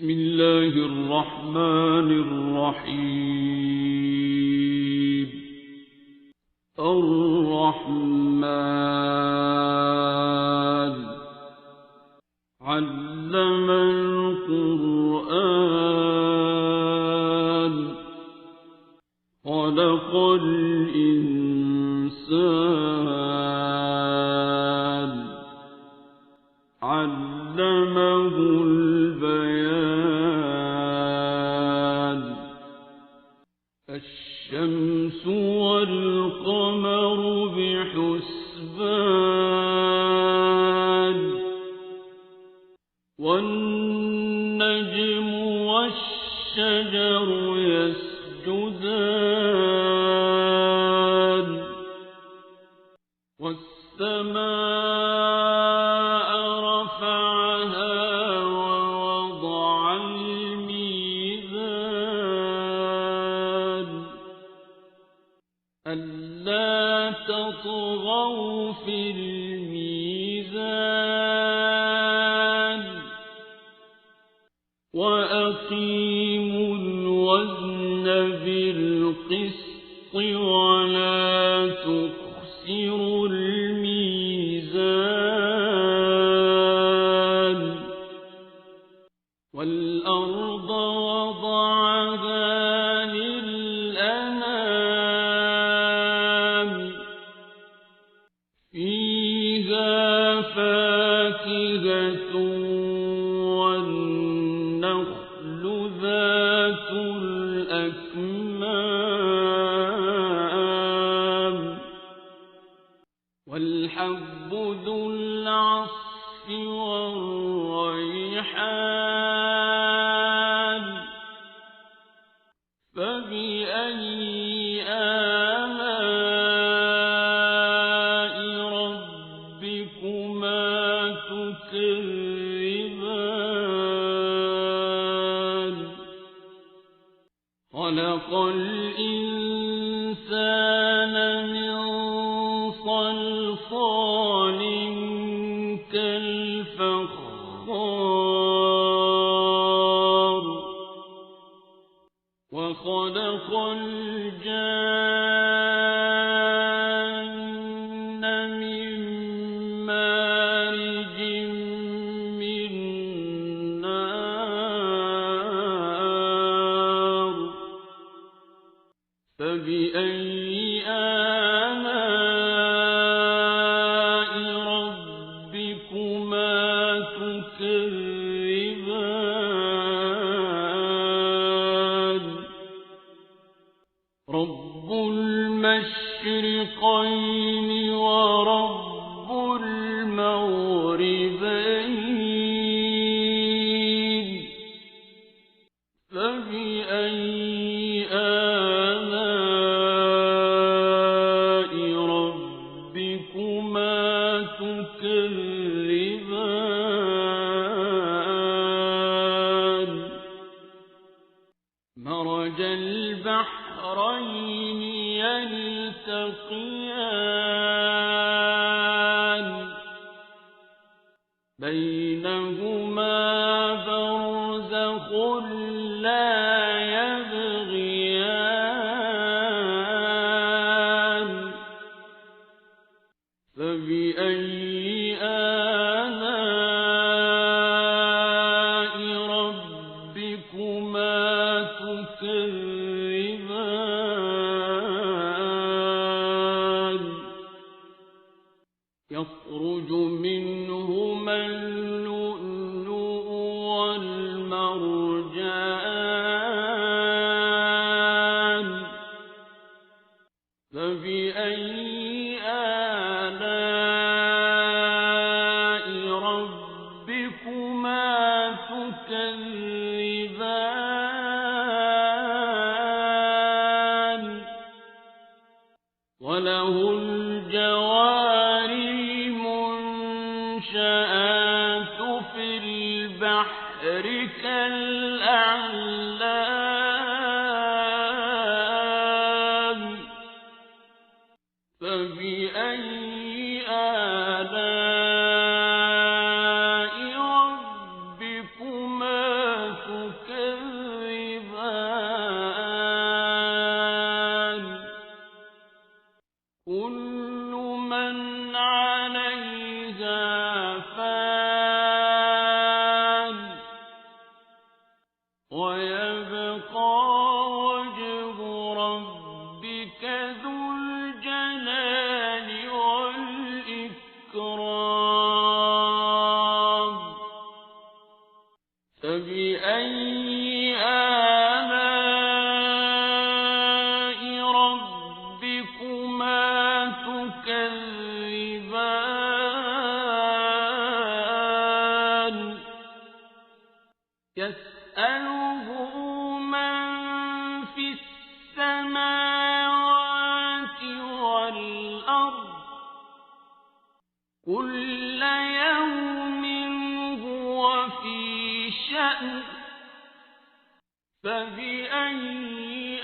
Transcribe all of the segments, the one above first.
بسم الله الرحمن الرحيم. الرحمن علم القرآن خلق الإنسان علمه البيان. الشمس والقمر بحسبان والنجم والشجر يسجدان والسماء رفعها ووضع الميزان ألا تطغوا في الميزان وأقيموا الوزن بالقسط ولا تخسروا الميزان. والأرض وضعها للأنام فيها فاكهة والنخل ذات الأكمام والحب ذو العصف والريحان فبأي آلاء ربكما تكذبان. خلق الإنسان من صلصال كالفخار وخلق الجان من مارج من نار فبأي آلاء ربكما تكذبان. رب المشرقين ورب المغربين فبأي آلاء ربكما تكذبان. مرج البحرين يلتقيان بينهما برزخ لا يبغيان فبأي آلاء ربكما تكذبان. يخرج منهما اللؤلؤ والمرجان فبأي آلاء ربكما تكذبان. وله الجوار المنشآت في البحر كالأعلام فبأي آلاء ربكما تكذبان. فبأي آلاء ربكما تكذبان يسأله من في السماوات والأرض كل يوم هو في شأن فبأي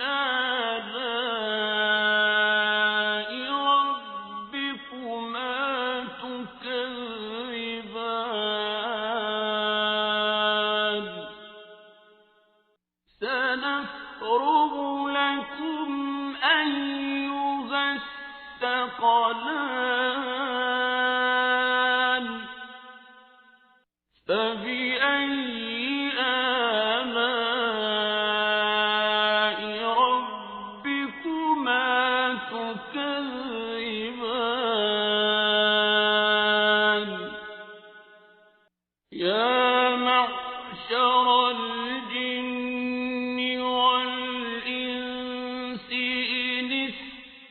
آلاء ربكما تكذبان سنفرغ لكم أيها الثقلان فبأي آلاء ربكما تكذبان يا معشر الجن والإنس إن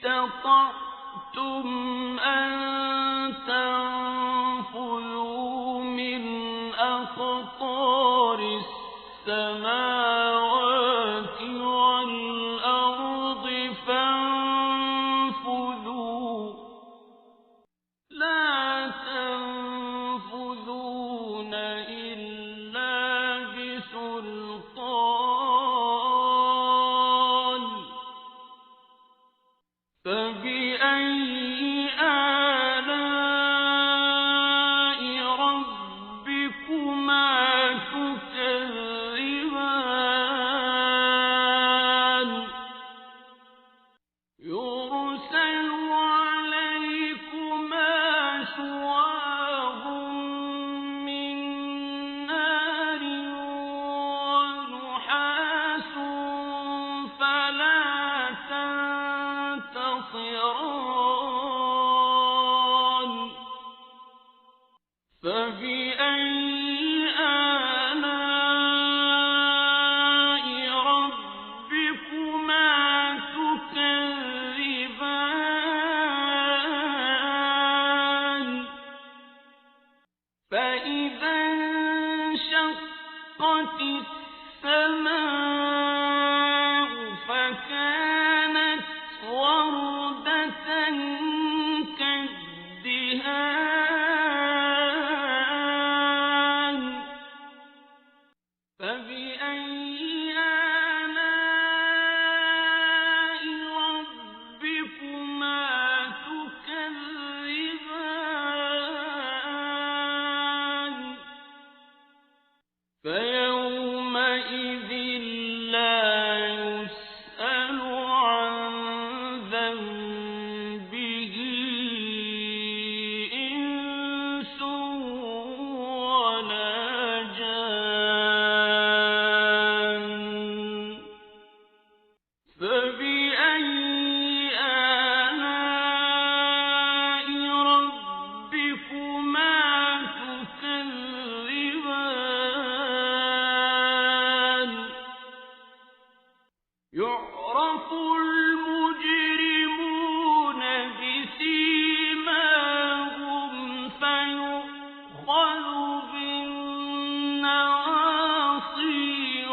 استطعتم أن تنفذوا من أقطار السماوات والأرض فانفذوا لا تنفذون إلا بسلطان فبأي آلاء ربكما تكذبان يرسل عليكما شواظ من نار ونحاس فلا تنتصران فبأي آلاء ربكما تكذبان فإذا انشقت السماء فكانت وردة كالدهان فبأي آلاء ربكما تكذبان فيومئذ لا يسأل عن ذنبه إنس ولا جان فبأي آلاء ربكما تكذبان يعرف المجرمون بسيماهم فيؤخذ بالنواصي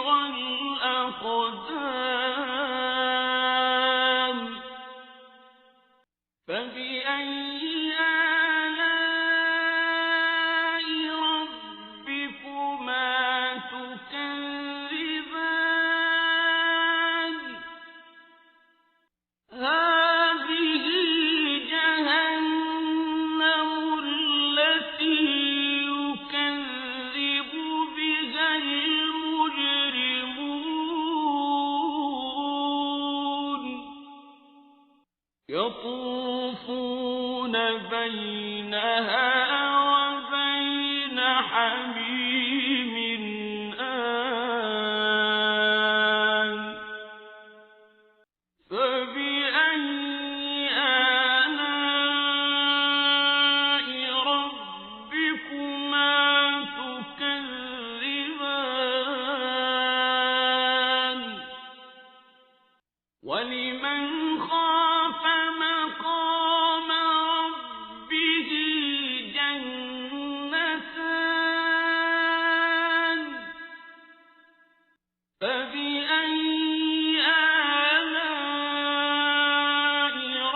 والأقدام فبأي آلاء ربكما تكذبان هذه جهنم التي يكذب بها المجرمون يطوفون بينها وبين حميم آن فبأي آلاء ربكما تكذبان وَلِمَنْ خَافَ مَقَامَ رَبِّهِ جَنَّتَانِ فَبِأَيِّ آلَاءِ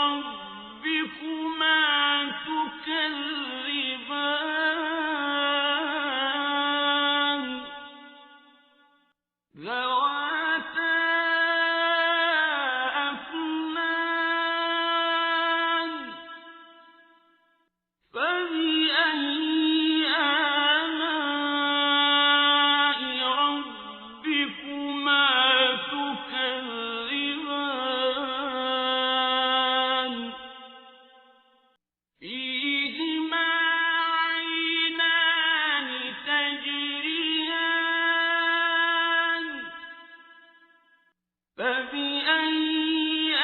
رَبِّكُمَا تُكَذِّبَانِ ذَوَاتَا أَفْنَانٍ فَبِأَيِّ آلَاءِ رَبِّكُمَا تُكَذِّبَانِ فِيهِمَا عَيْنَانِ تَجْرِيَانِ فَبِأَيِّ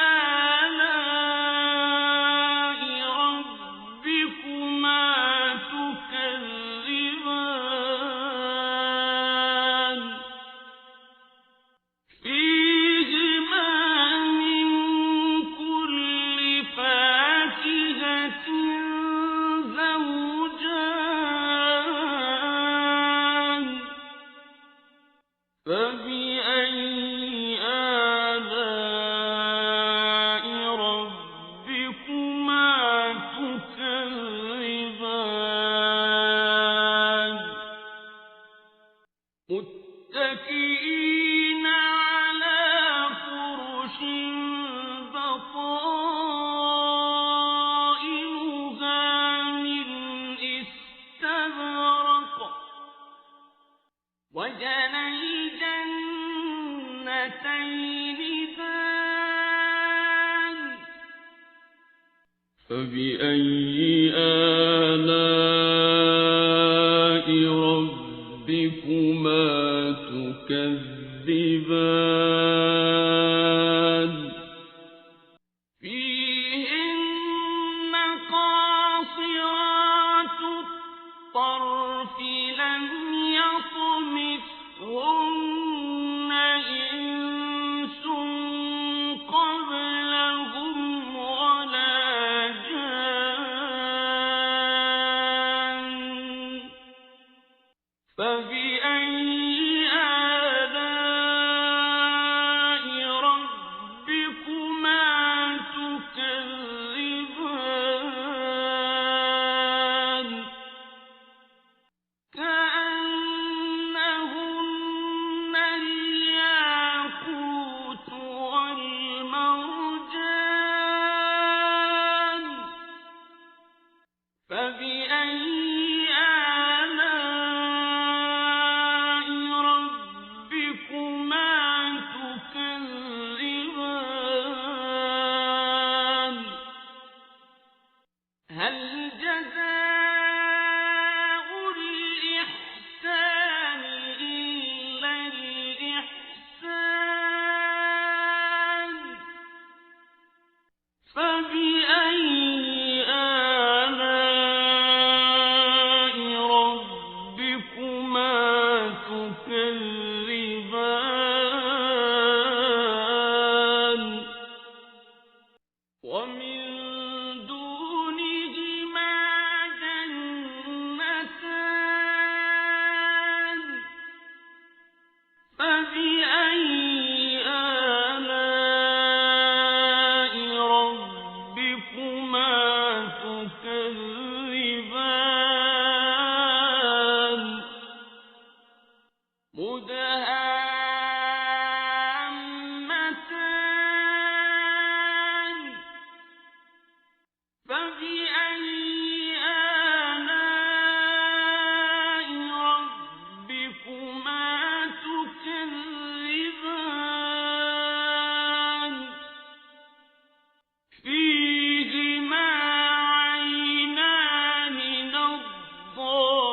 آلَاءِ رَبِّكُمَا تُكَذِّبَانِ فِيهِمَا مِن كُلِّ فَاكِهَةٍ زَوْجَانِ فَبِأَيِّ آلَاءِ رَبِّكُمَا تُكَذِّبَانِ مُتَّكِئِينَ عَلَى فُرُشٍ بَطَائِنُهَا مِنْ إِسْتَبْرَقٍ وَجَنَى الْجَنَّتَيْنِ دَانٍ فَبِأَيِّ آلَاءِ رَبِّكُمَا تُكَذِّبَانِ فِيهِنَّ قَاصِرَاتُ الطَّرْفِ لَمْ يَطْمِثْهُنَّ إِنسٌ قَبْلَهُمْ وَلَا جَانٌّ فَبِأَيِّ آلَاءِ رَبِّكُمَا تُكَذِّبَانِ كَأَنَّهُنَّ الْيَاقُوتُ وَالْمَرْجَانُ فَبِأَيِّ آلَاءِ رَبِّكُمَا تُكَذِّبَانِ هَلْ جَزَاءُ الْإِحْسَانِ إِلَّا الْإِحْسَانُ فَبِأَيِّ آلَاءِ رَبِّكُمَا تُكَذِّبَانِ وَمِن دُونِهِمَا جَنَّتَانِ فَبِأَيِّ آلَاءِ رَبِّكُمَا تُكَذِّبَانِ مُدْهَامَّتَانِ فَبِأَيِّ آلَاءِ رَبِّكُمَا تُكَذِّبَانِ فِيهِمَا عَيْنَانِ نَضَّاخَتَانِ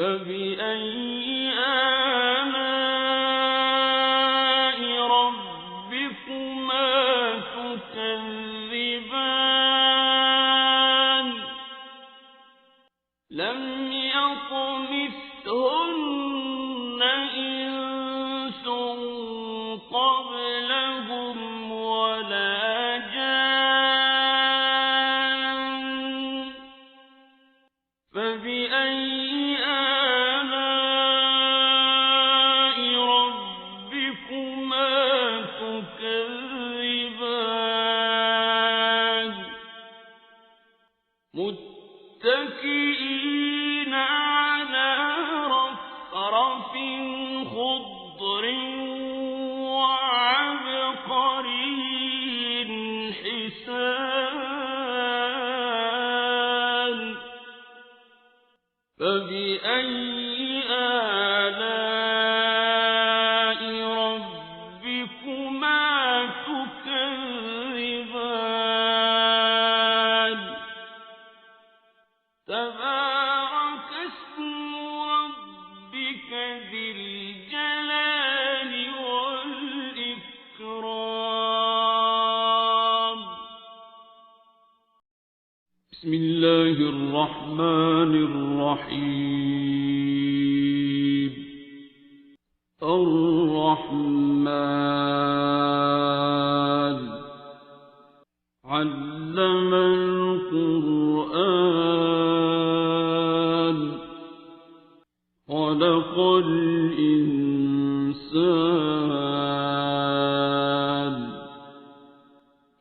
فبأي آلاء ربكما تكذبان لم يطمثهن إنس قبلهم ولا جان فبأي آلاء ربكما تكذبان متكئين على رفرف خضر وعبقري حسان فبأي آلاء ربكما تكذبان تبارك اسم ربك ذي الجلال والإكرام بسم الله الرحمن الرحيم الرحمن علم القرآن خلق الإنسان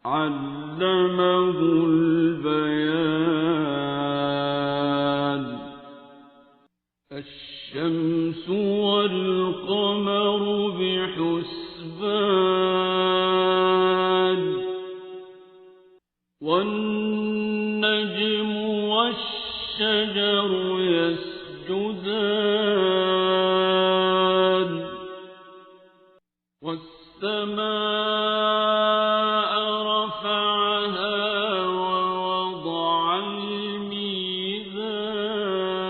علمه البيان الشمس والقمر بحسبان والنجم والشجر يسجدان والسماء رفعها ووضع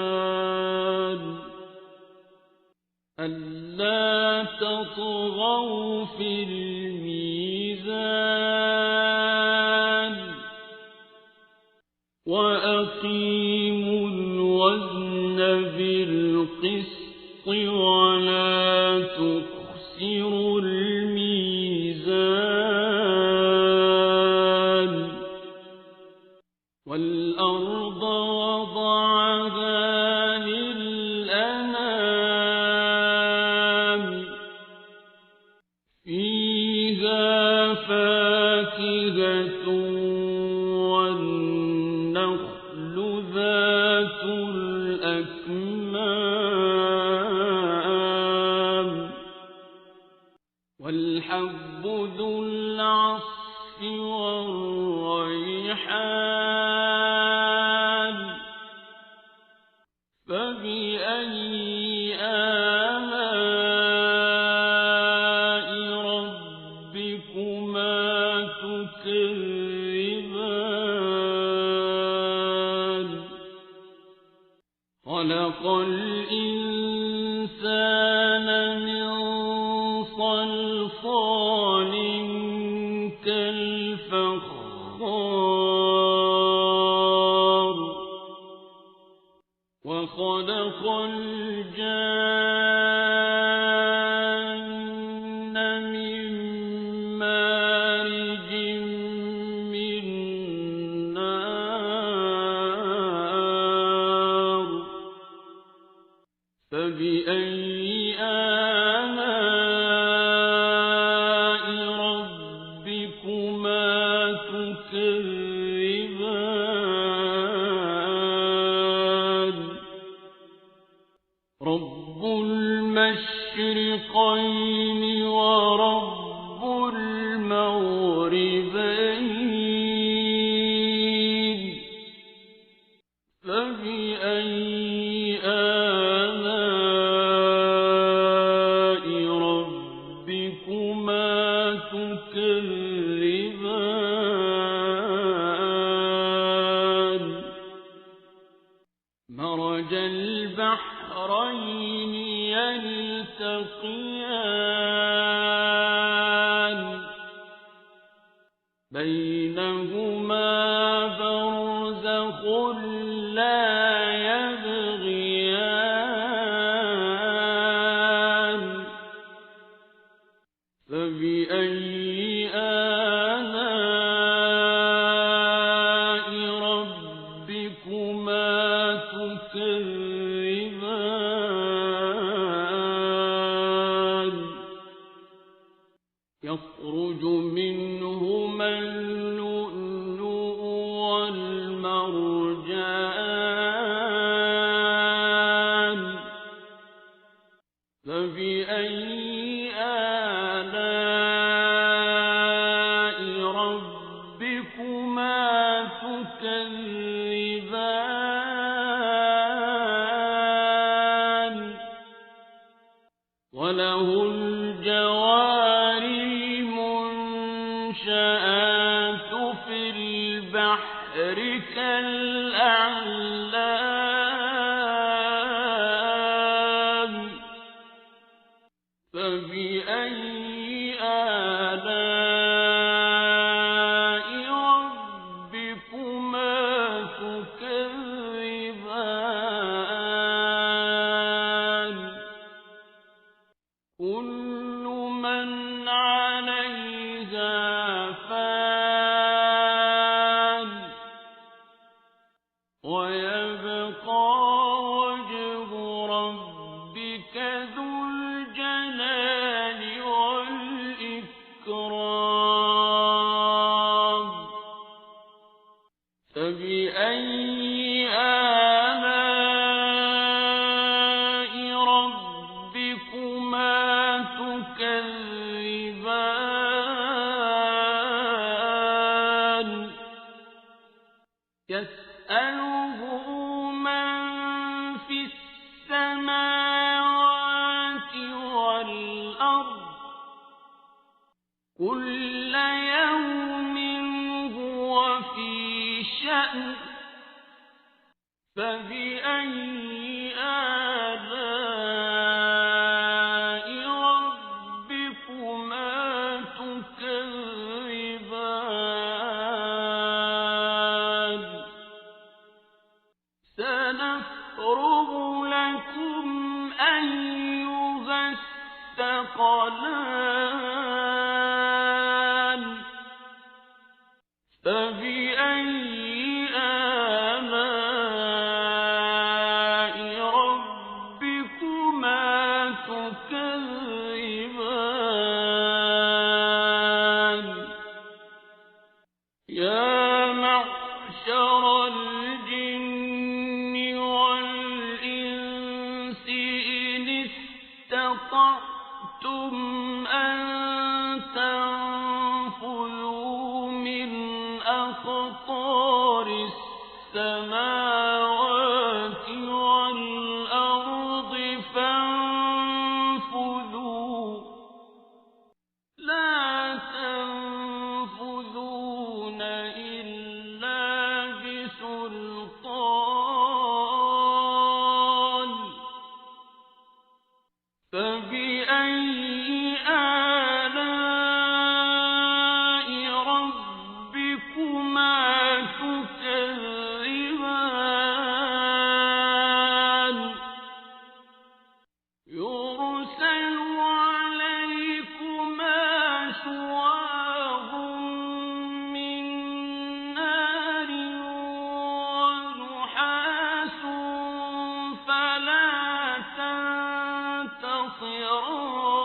الميزان ألا تطغوا في الميزان وأقيموا الوزن بالقسط ولا تخسروا الميزان والأرض وضعها للأنام فيها فاكهة والنخل ذات الأكمام والحب ذو العصف والريحان فبأي آلاء ربكما تكذبان خلق الإنسان من صلصال كالفخار وخلق الجان من مارج من نار فبأي آلاء ربكما تكذبان رب المشرقين ورب المغربين فبأي آلاء ربكما تكذبان مرج البحرين يلتقيان بينهما برزخ لا يبغيان فبأي آلاء ربكما تكذبان يخرج منهما اللؤلؤ والمرجان فبأي آلاء ربكما تكذبان وله الجوار المنشآت في البحر كالأعلام فبأي آلاء ربكما تكذبان كل من عليها فان ويبقى وجه ربك ذو الجلال والإكرام فبأي آلاء ربكما تكذبان يسأله من في السماوات والأرض كل يوم هو في شأن فبأي آلاء ربكما تكذبان سنفرغ لكم أيها الثقلان فبأي آلاء ربكما تكذبان يا معشر الجن والإنس إن استطعتم أن تنفذوا من أقطار السماوات والأرض فانفذوا لا تنفذون إلا بسلطان فبأي آلاء ربكما تكذبان يرسل عليكما شواظ من نار ونحاس فلا تنتصران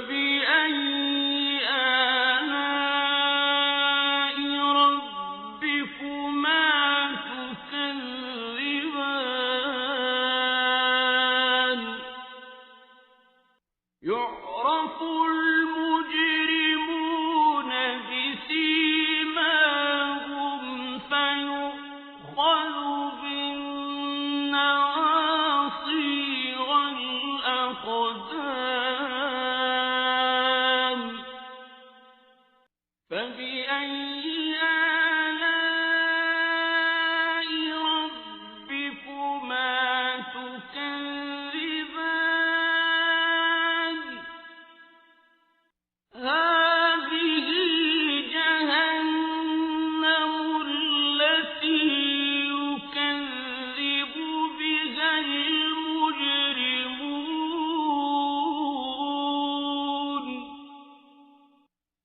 فبأي آلاء ربكما تكذبان يعرف المجرمون بسيماهم فيؤخذ بالنواصي والأقدام فبأي آلاء ربكما تكذبان هذه جهنم التي يكذب بها المجرمون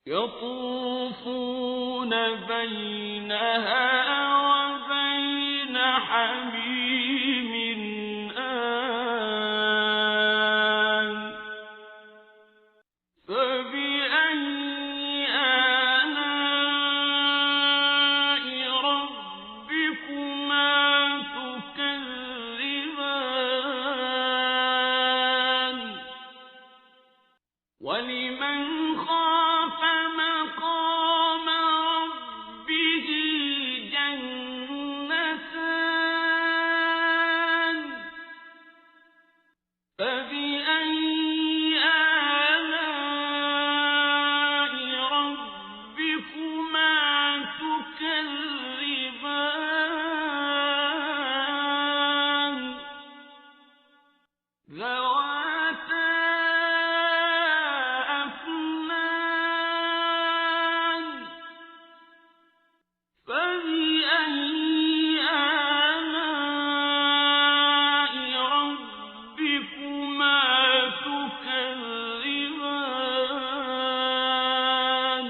يطوفون بينها وبين حميم آن فبأي آلاء ربكما تكذبان ولمن خاف مقام ربه جنتان فبأي آلاء ربكما تكذبان ذواتا أفنان فبأي آلاء ربكما تكذبان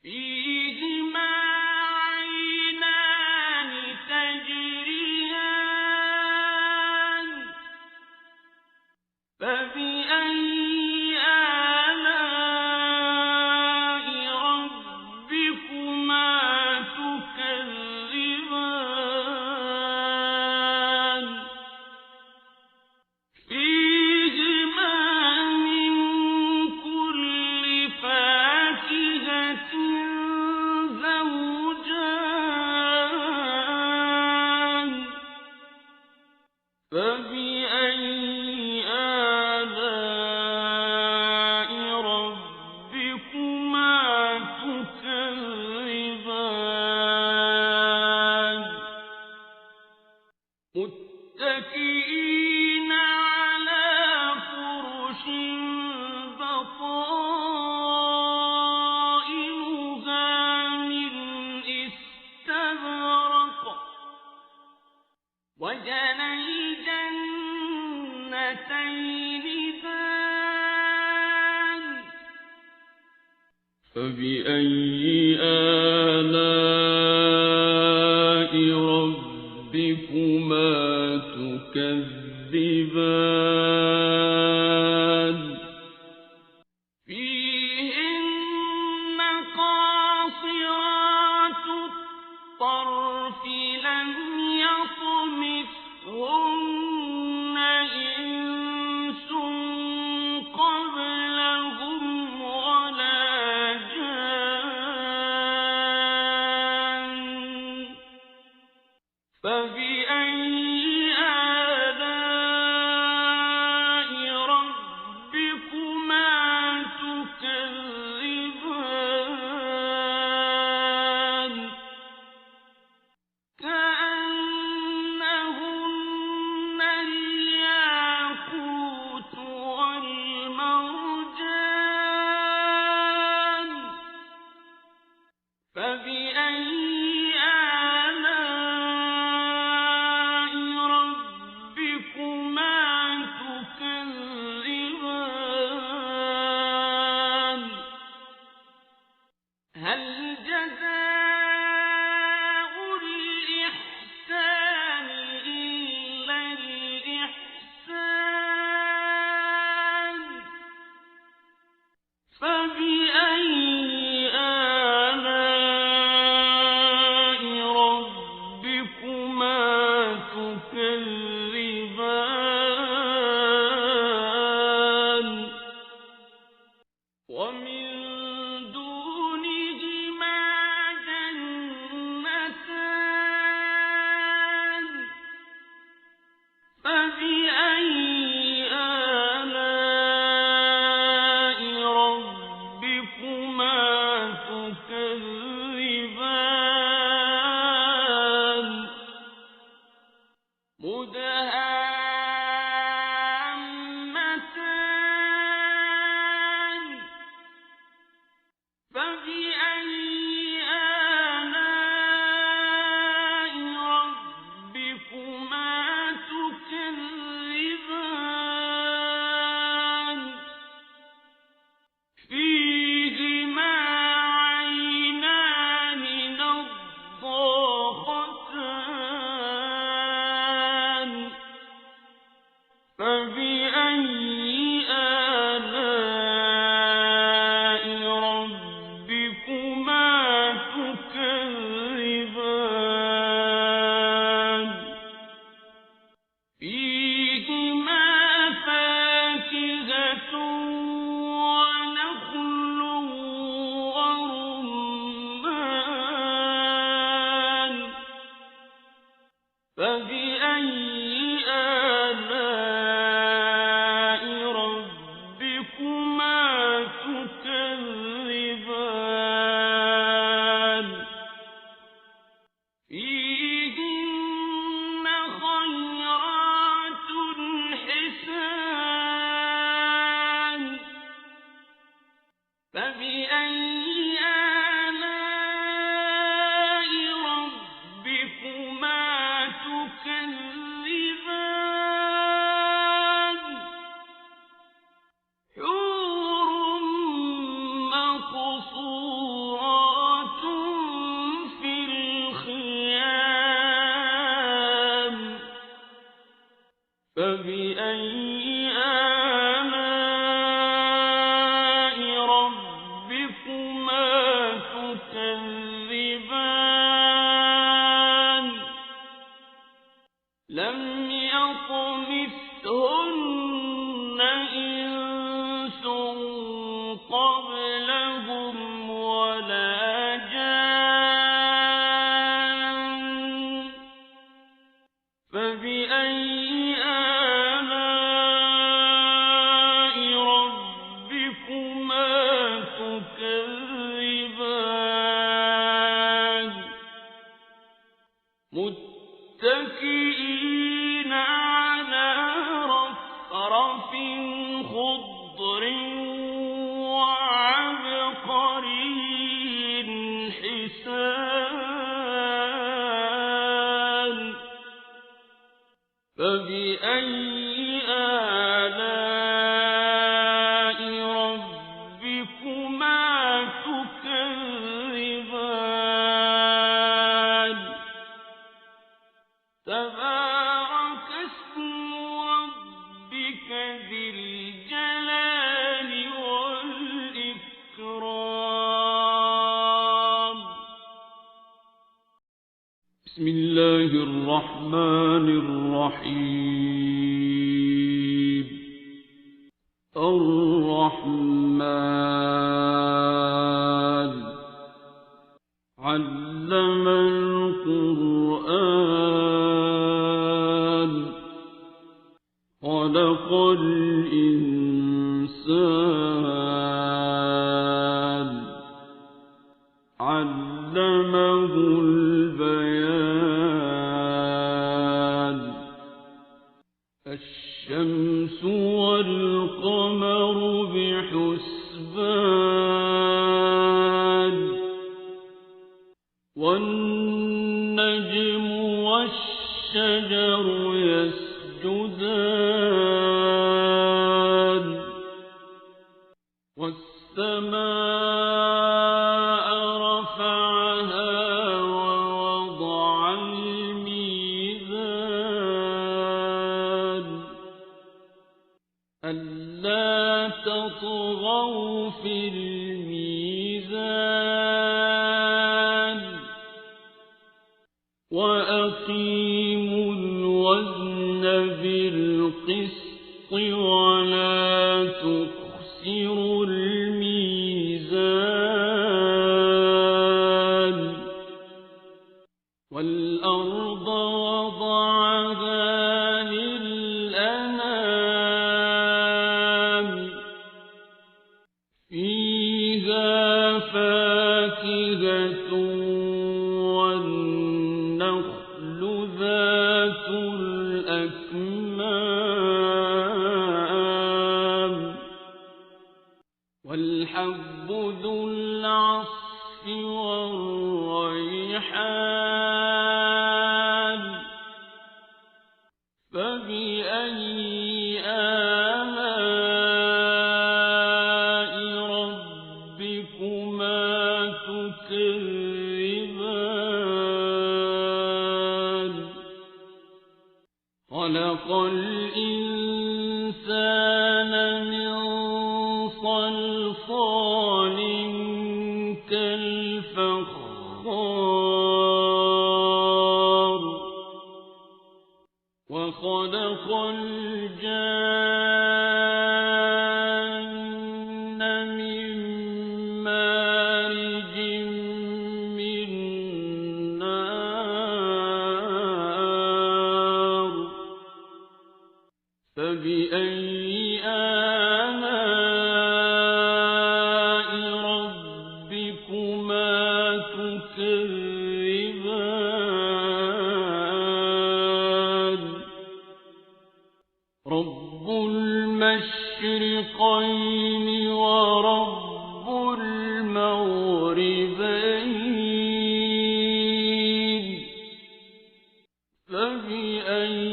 فيهما عينان تجريان فبأي آلاء ربكما تكذبان فيهما من كل فاكهة زوجان فبأي آلاء ربكما تكذبان متكئين على فرش بطائنها من استبرق وجنى الجنتين دان فبأي آلاء ربكما تكذبان فيهن قاصرات الطرف لم يطمثهن إنس قبلهم ولا جان ومن دونهما جنتان فبأي آلاء ربكما تكذبان مدهامتان فبأي آلاء ربكما تكذبان فيهما عينان نضاختان فبأي آلاء ربكما تكذبان فيهما فاكهة ونخل ورمان فبأي آلاء ربكما تكذبان فيهن خيرات حسان فبأي آلاء ربكما تكذبان حور مقصورات في الخيام فبأي آلاء ربكما تكذبان لم يطمثهن إنس قبلهم ولا جان فبأي آلاء ربكما تكذبان متكئين على رفرف خضر وعبقري حسان فبأي آلاء ربكما تكذبان تبارك اسم ربك ذي الجلال والإكرام بسم الله الرحمن الرحيم الرحمن علم القرآن خلق الإنسان علمه البيان الشمس والقمر بحسبان والنجم والشجر يسجدان والسماء رفعها ووضع الميزان ألا تطغوا في الميزان وأقيموا الوزن بالقسط ولا تخسروا الميزان فاكهة والنخل ذات الأكمام والحب ذو العصف والريحان فبأي آلاء ربكما تكذبان خلق الإنسان من صلصال كالفخار وخلق الجان من مارج من نار فبأي آلاء ربكما تكذبان رب المشرقين ورب المغربين فبأي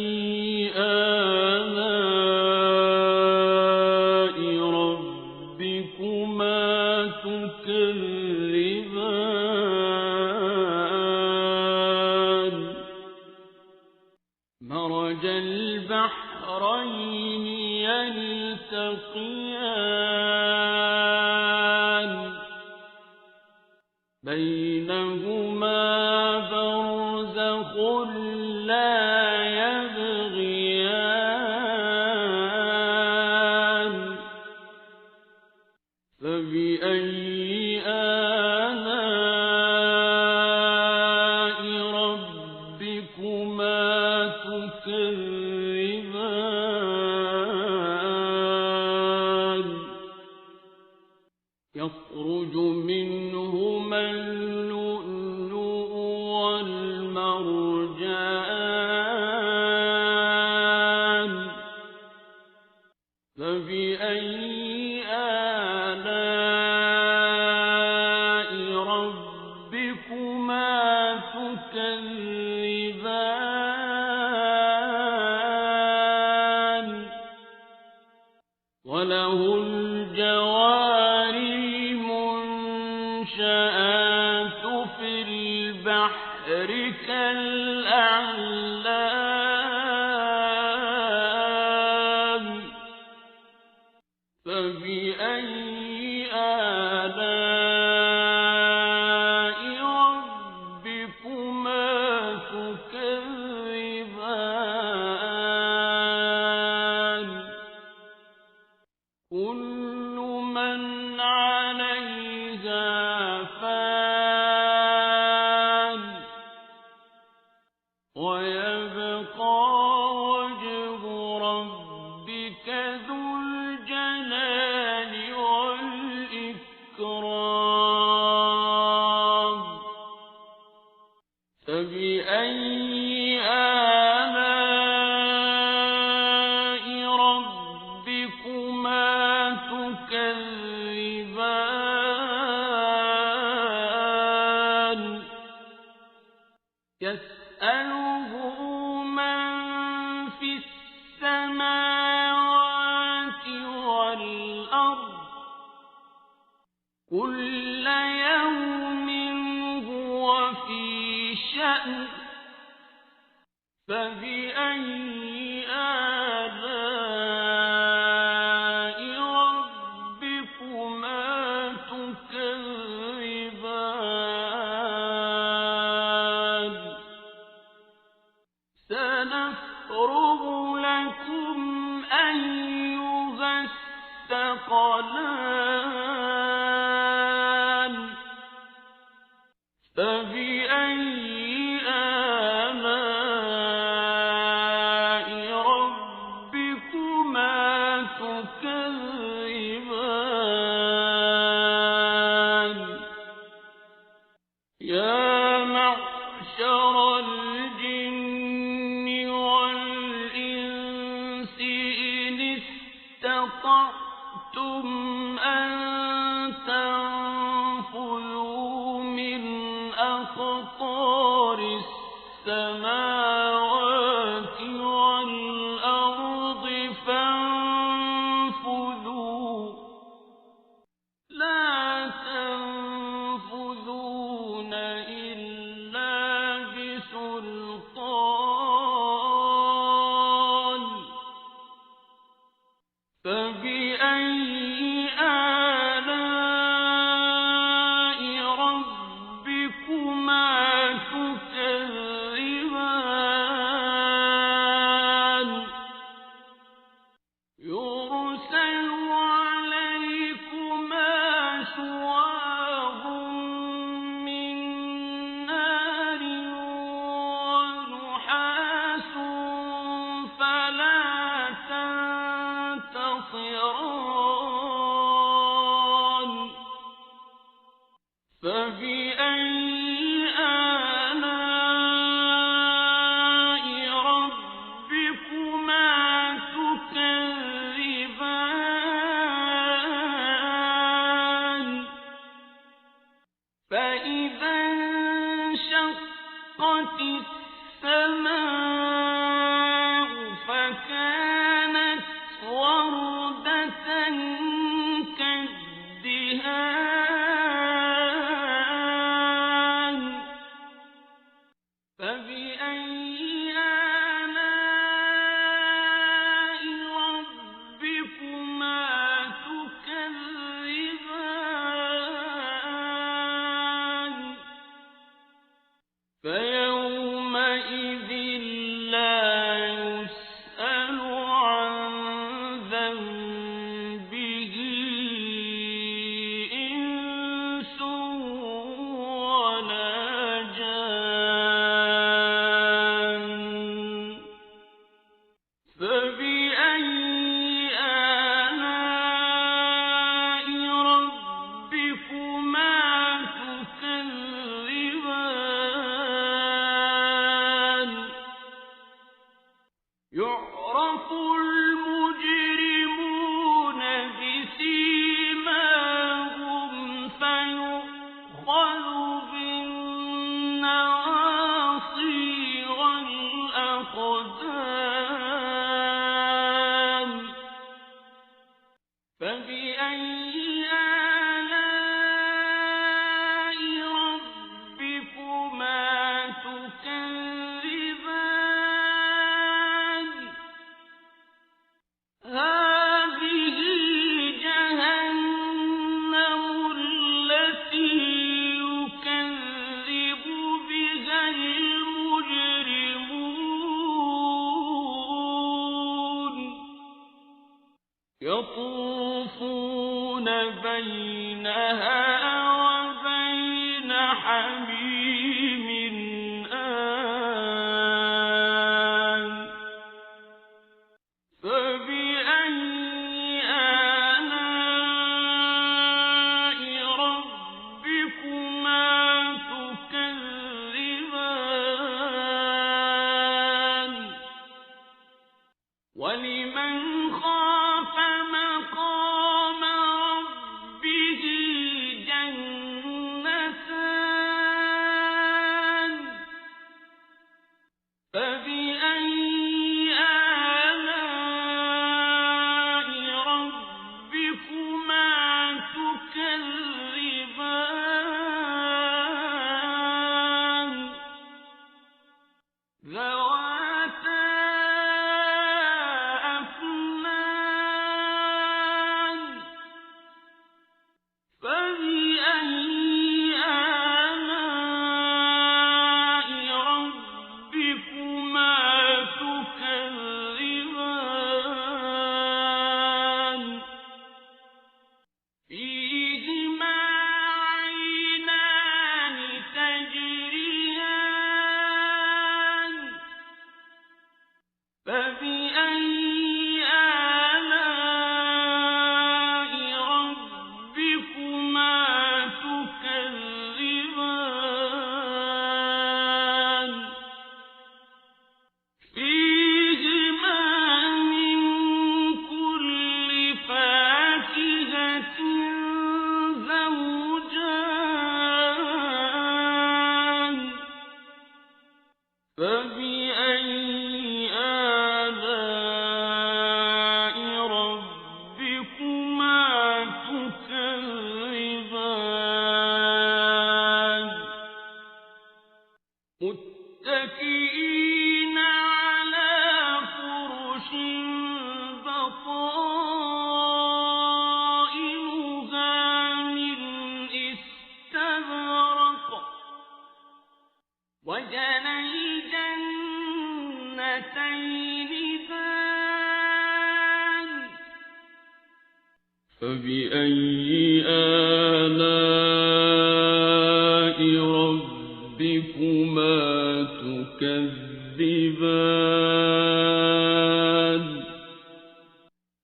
آلاء ربكما تكذبان مرج البحرين يلتقيان بينهما برزخ لا يبغيان فبأي آلاء ربكما تكذبان يخرج منهما اللؤلؤ والمرجان فبأي آلاء ربكما تكذبان وله الجوار المنشآت في البحر كالأعلام فبأي آلاء ربكما تكذبان كل من عليها فان ويبقى وجه ربك ذو الجلال والإكرام فبأي آلاء ربكما تكذبان يسأله من في السماوات والأرض كل يوم هو في شأن فبأي آلاء ربكما تكذبان سنفرغ لكم أيها الثقلان فبأي آلاء ربكما تكذبان أن تنفذوا من أقطار السماوات والأرض فانفذوا لا تنفذون إلا بسلطان فبأي آلاء ربكما تكذبان يرسل عليكما شواظ من نار ونحاس فلا تنتصران فبأي آلاء ربكما تكذبان فإذا انشقت السماء فكانت وردة كالدهان فبأي آلاء ربكما تكذبان فيومئذ لا يسأل عن ذنبه إنس ولا جان فبأي آلاء ربكما تكذبان يعرف المجرمون بسيماهم فيؤخذ بالنواصي والأقدام فبأي آلاء ربكما تكذبان هذه جهنم التي يكذب بها المجرمون يطوفون بينها وبين حميم آن فبأي آلاء ربكما تكذبان ولمن خاف مقام ربه فبأي آلاء ربكما تكذبان متكئين على فرش بطائنها من استبرق وجنى الجنتين دان فبأي آلاء ربكما تكذبان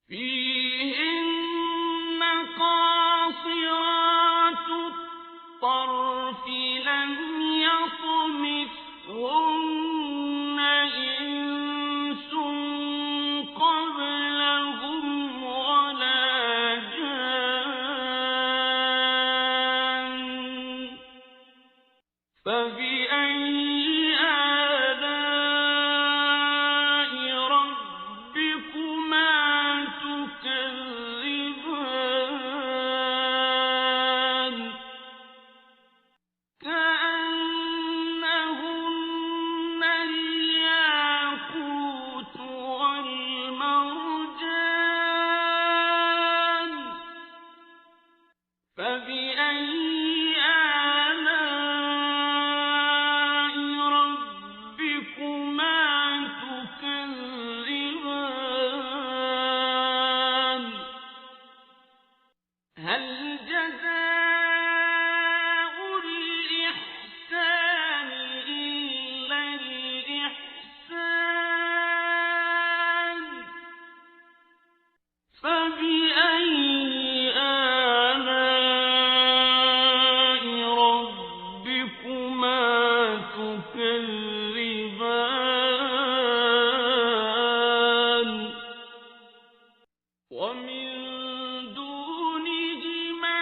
فيهن قاصرات الطرف لم يطمثهن إنس قبلهم ولا جان فبأي آلاء ربكما تكذبان كأنهن الياقوت والمرجان فبأي آلاء ربكما تكذبان هل جزاء الإحسان إلا الإحسان فبأي آلاء ربكما تكذبان ومن دونهما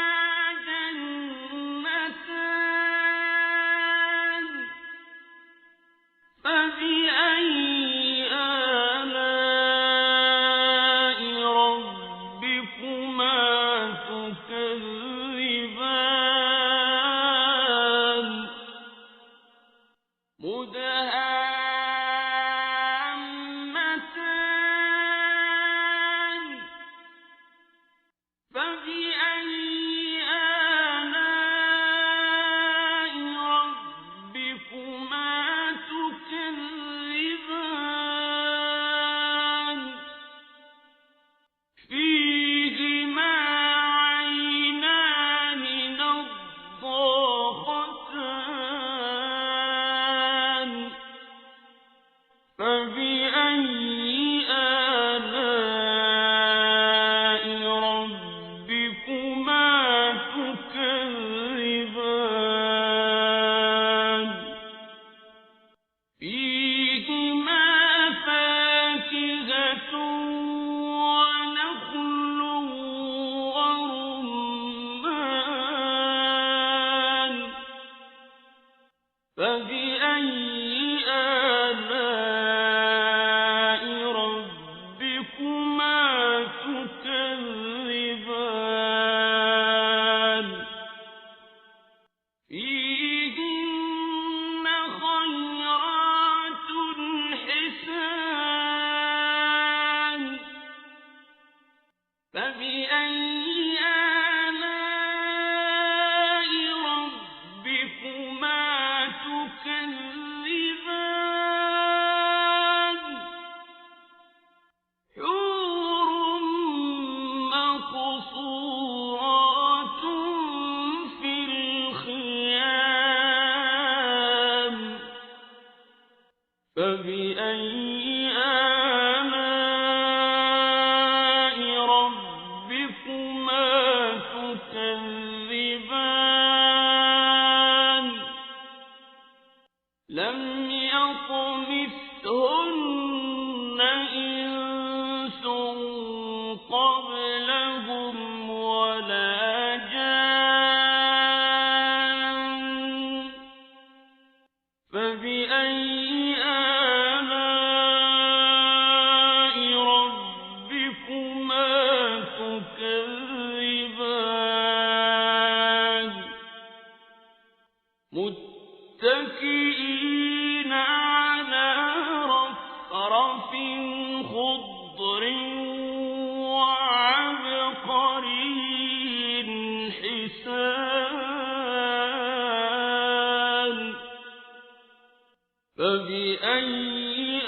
فبأي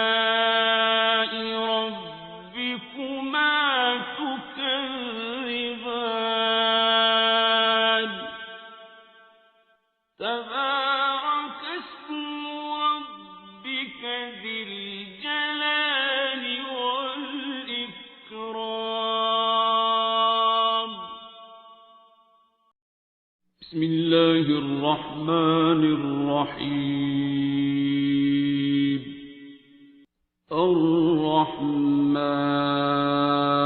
آلاء ربكما تكذبان تبارك اسم ربك ذي الجلال والإكرام بسم الله الرحمن الرحيم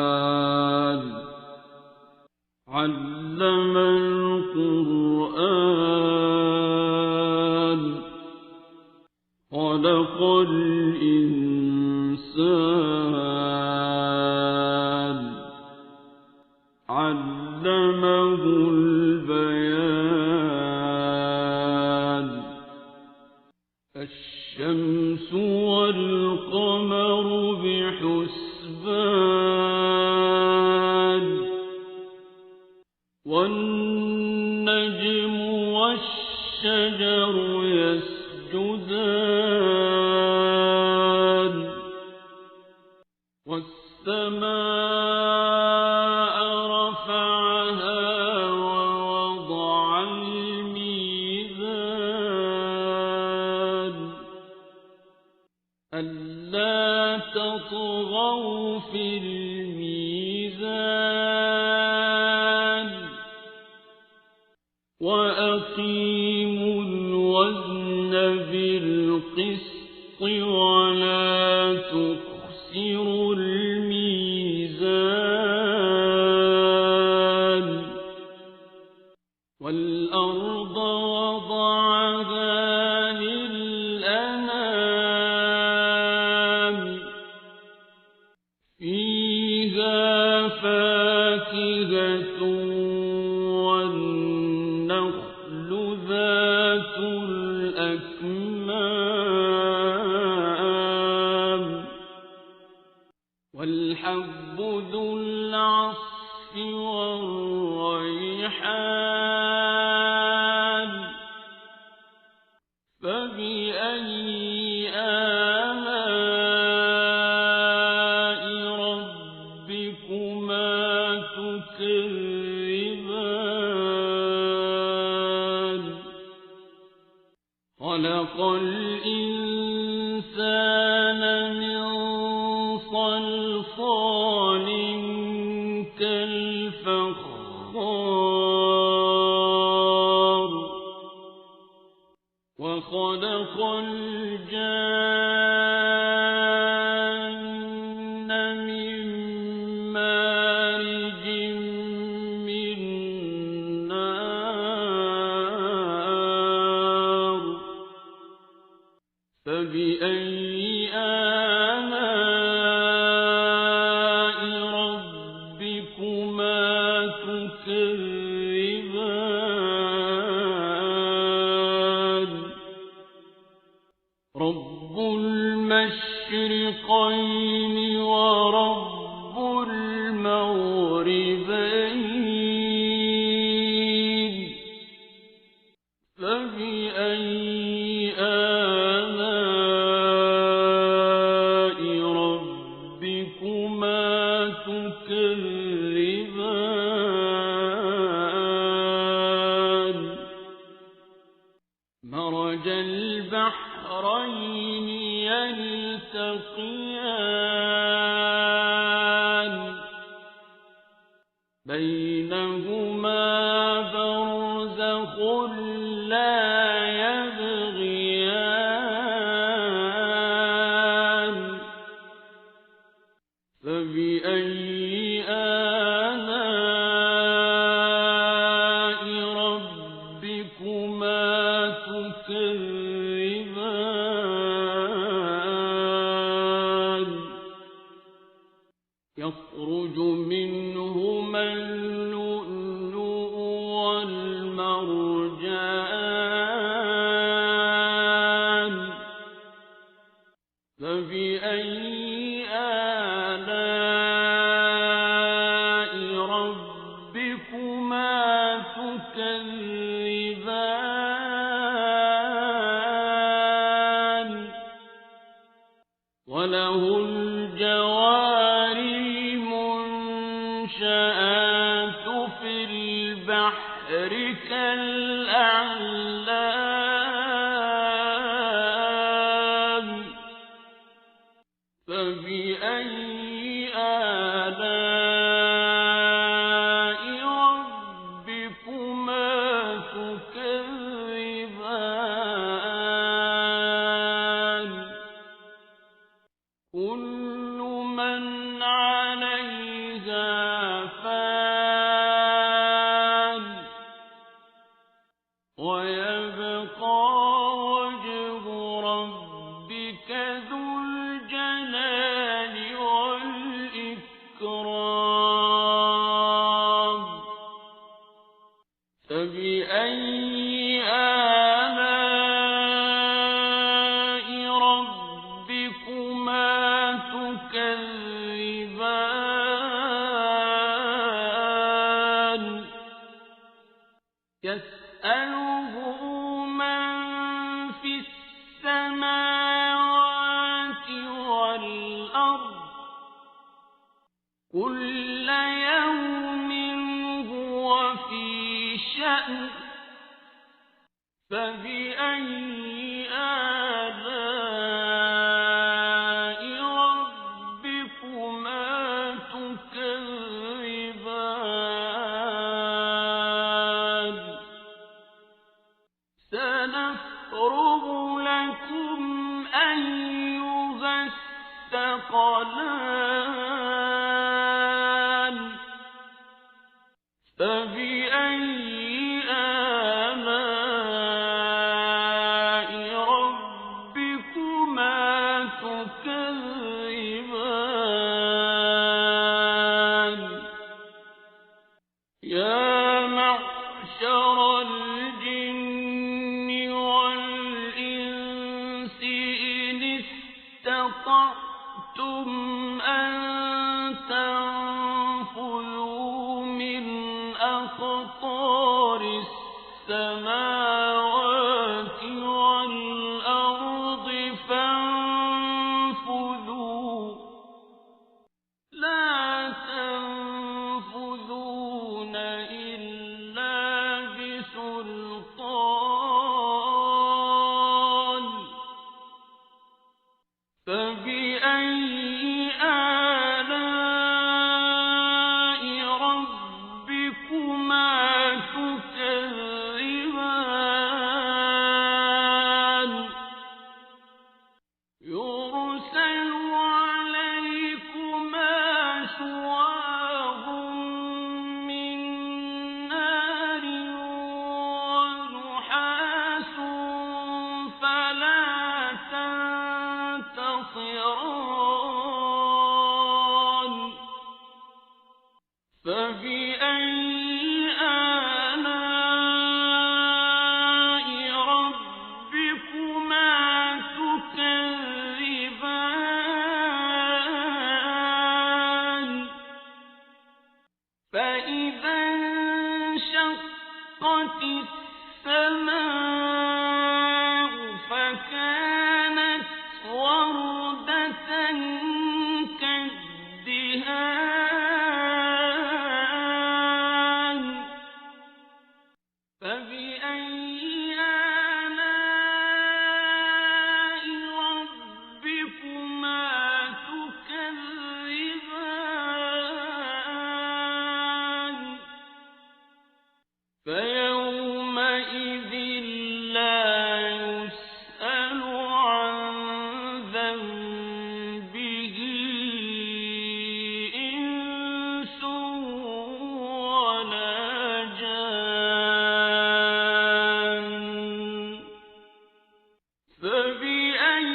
الرحمن علم القرآن خلق الإنسان علمه البيان الشمس والقمر بحسبان والنجم والشجر يسجدان والسماء رفعها ووضع الميزان ألا تطغوا في الميزان وأقيموا الوزن بالقسط ولا تخسروا الميزان والأرض وضعها للأنام فيها فاكهة والنخل ذات الأكمام والحب ذو العصف والريحان فبأي آلاء ربكما تكذبان خلق الإنسان من صلصال كالفخار وخلق الجان من مارج من نار فبأي آلاء ربكما تكذبان رب المشرقين ورب المغربين فبأي آلاء ربكما تكذبان مرج البحرين يلتقيان بينهما برزخ لا يبغيان فبأي آلاء ربكما تكذبان يخرج منهما اللؤلؤ والمرجان فبأي آلاء ربكما تكذبان بحرك الأعلى فبأي آلاء ربكما تكذبان كل من عليها فان ويبقى وجه ربك ذو الجلال والإكرام فبأي آلاء ربكما تكذبان يسأله من في السماوات والأرض كل يوم هو في شأن فبأي آلاء ربكما تكذبان سنفرغ لكم أيها الثقلان فبأي آلاء ربكما تكذبان يا معشر الجن والإنس إن استطعتم أن تنفذوا من أقطار السماوات والأرض فانفذوا لا تنفذون إلا بسلطان فبأي آلاء ربكما تكذبان يرسل عليكما شواظ من نار ونحاس فلا تنتصران فبأي آلاء ربكما تكذبان فإذا انشقت السماء فكانت وردة كالدهان فبأي آلاء ربكما تكذبان فيومئذ لا يسأل عن ذنبه إنس ولا جان فبأي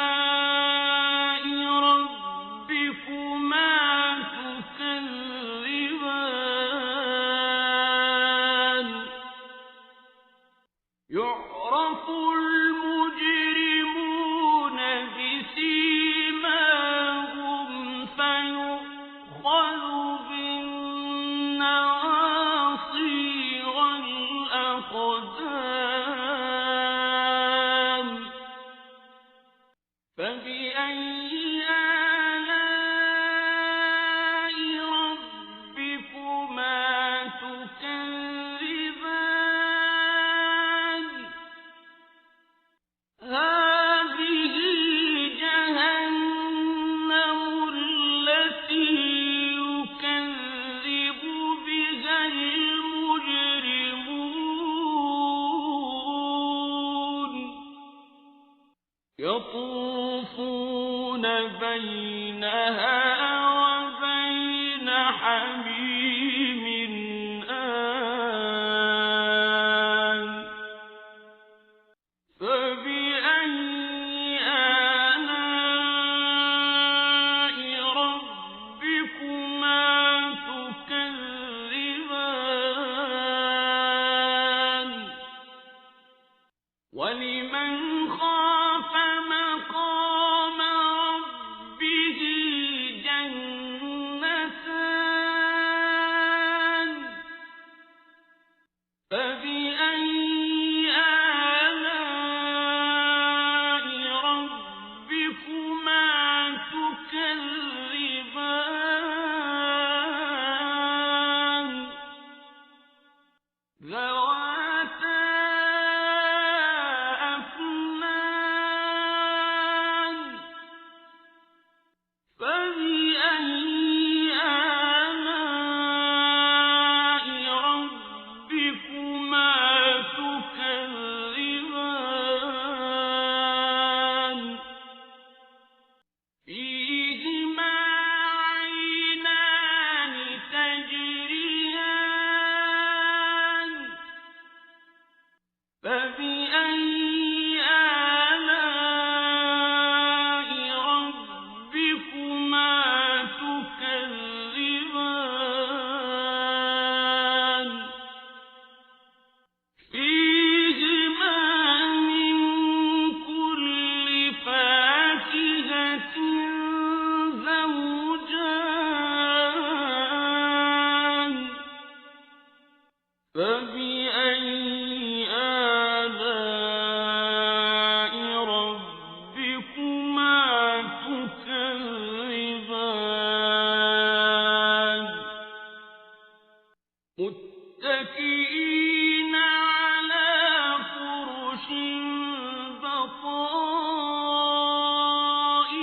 آلاء ربكما تكذبان يعرف المجرمون بسيماهم فيؤخذ بالنواصي والأقدام فبأي آلاء ربكما بينها وبين حميم آن فبأي آلاء ربكما تكذبان ولمن خاف مقام ربه جنتان فبأي آلاء ربكما تكذبان ذواتا أفنان فبأي آلاء ربكما تكذبان فيهما عينان تجريان فبأي آلاء ربكما تكذبان فيهما من كل فاكهة زوجان فبأي آلاء ربكما تكذبان متكئين على فرش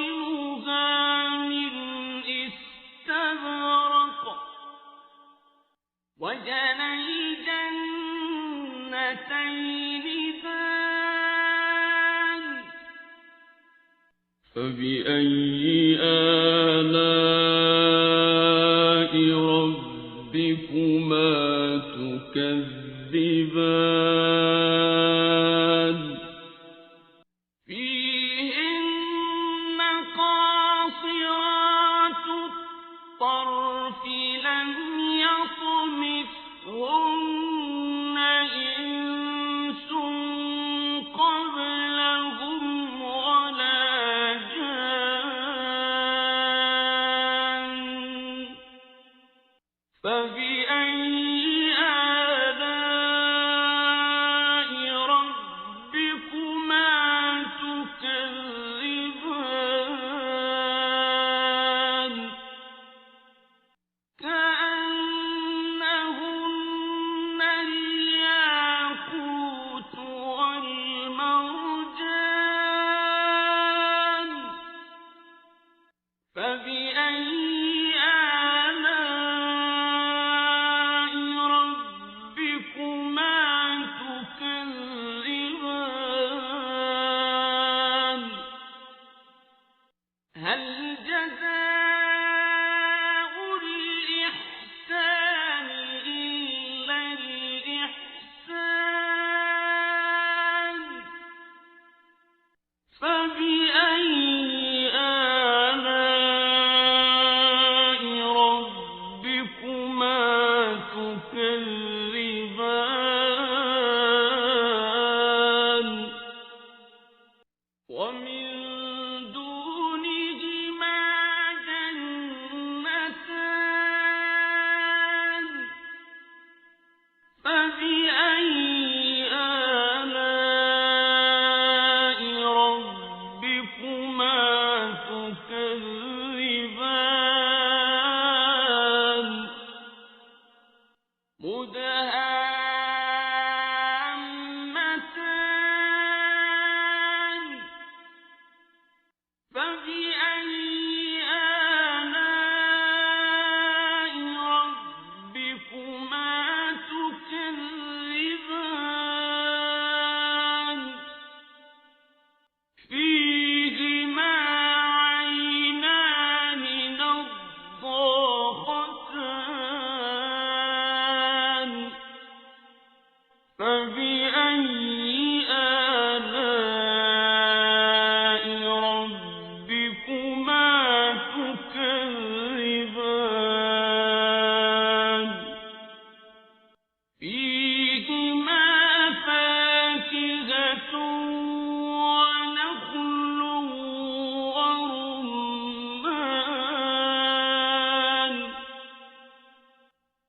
بطائنها من استبرق وجنى الجنتين دان فبأي آلاء ربكما تكذبان فيهن قاصرات الطرف لم يطمثهن إنس قبلهم ولا جان فبأي آلاء ربكما تكذبان كأنهن الياقوت والمرجان فبأي آلاء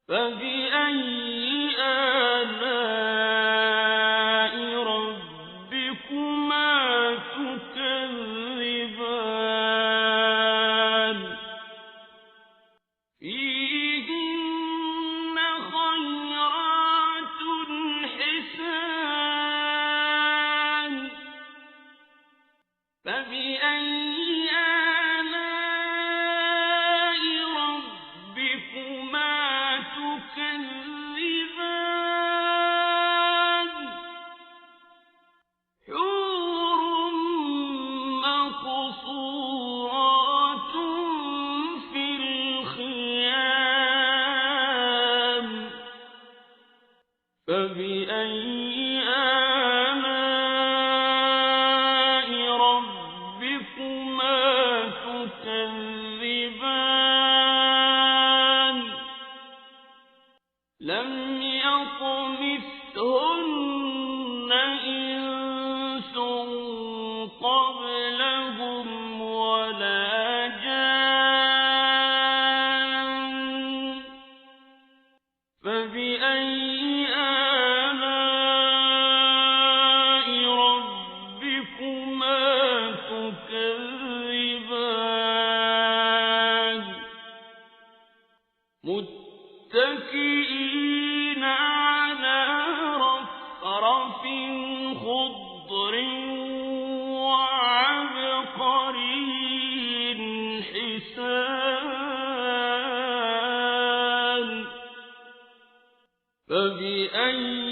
فبأي آلاء ربكما تكذبان فيهن خيرات حسان فبأي آلاء ربكما تكذبان حور مقصورات في الخيام فبأي آلاء ربكما تكذبان لم يطمثهن إنس قبلهم ولا جان فبأي آلاء ربكما تكذبان متكئين على رفرف خضر وعبقري حسان فبأي